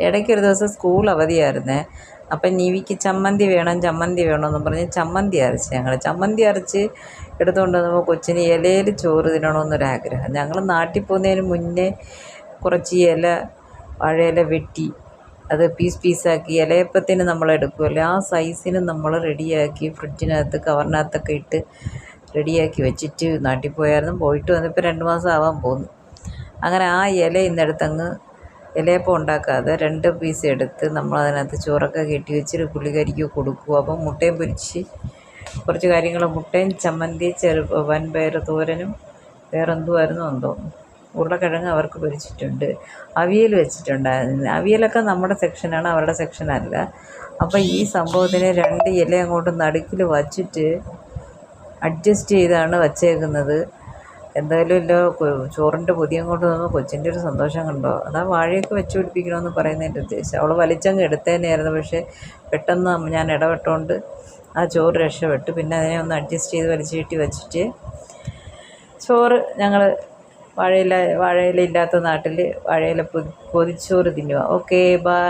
ഇടയ്ക്കൊരു ദിവസം സ്കൂൾ അവധിയായിരുന്നേ. അപ്പം നിവിക്ക് ചമ്മന്തി വേണമെന്ന് പറഞ്ഞ് ചമ്മന്തി അരച്ച് ചമ്മന്തി അരച്ച് എടുത്തുകൊണ്ട് വന്നപ്പോൾ കൊച്ചിന് ഇലയിൽ ചോറ് തിന്നണമെന്നൊരാഗ്രഹം. ഞങ്ങൾ നാട്ടിൽ പോകുന്നതിന് മുന്നേ കുറച്ച് വാഴയില വെട്ടി അത് പീസാക്കി ഇലയപ്പത്തിന് നമ്മളെടുക്കുമല്ലോ, ആ സൈസിന് നമ്മൾ റെഡിയാക്കി ഫ്രിഡ്ജിനകത്ത് കവറിനകത്തൊക്കെ ഇട്ട് റെഡിയാക്കി വെച്ചിട്ട് നാട്ടിൽ പോയായിരുന്നു. പോയിട്ട് വന്നിപ്പോൾ 2 മാസം ആവാൻ പോകുന്നു. അങ്ങനെ ആ ഇല ഇന്നെടുത്തങ്ങ് ഇലയപ്പം ഉണ്ടാക്കാതെ 2 പീസ് എടുത്ത് നമ്മളതിനകത്ത് ചോറൊക്കെ കെട്ടി വെച്ചിട്ട് പുള്ളിക്കാരിക്ക് കൊടുക്കും. അപ്പം മുട്ടയും പൊരിച്ച് കുറച്ച് കാര്യങ്ങൾ, മുട്ടയും ചമ്മന്തി, വൻപയർ തോരനും വേറെന്തുമായിരുന്നു എന്തോ, ഉരുളക്കിഴങ്ങ് അവർക്ക് പൊരിച്ചിട്ടുണ്ട്, അവിയൽ വെച്ചിട്ടുണ്ടായിരുന്നു. അവിയലൊക്കെ നമ്മുടെ സെക്ഷനാണ്, അവരുടെ സെക്ഷനല്ല. അപ്പോൾ ഈ സംഭവത്തിന് 2 ഇല അങ്ങോട്ട് നടുക്കിൽ വച്ചിട്ട് അഡ്ജസ്റ്റ് ചെയ്താണ് വച്ചേക്കുന്നത്. എന്തായാലും ഇല്ല, ചോറിൻ്റെ പൊതി അങ്ങോട്ട് വന്നപ്പോൾ കൊച്ചിൻ്റെ ഒരു സന്തോഷം കണ്ടോ. അതാ വാഴയൊക്കെ വെച്ച് പിടിപ്പിക്കണമെന്ന് പറയുന്നതിൻ്റെ ഉദ്ദേശം. അവൾ വലിച്ചങ്ങ് എടുത്തേനെയായിരുന്നു. പക്ഷേ പെട്ടെന്ന് ഞാൻ ഇടപെട്ടുകൊണ്ട് ആ ചോറ് രക്ഷപ്പെട്ടു. പിന്നെ അതിനെ ഒന്ന് അഡ്ജസ്റ്റ് ചെയ്ത് വലിച്ചു കെട്ടി വെച്ചിട്ട് ചോറ് ഞങ്ങൾ വാഴയില ഇല്ലാത്ത നാട്ടിൽ വാഴയില പൊതിച്ചോറ് തിന്നുക. Okay, by.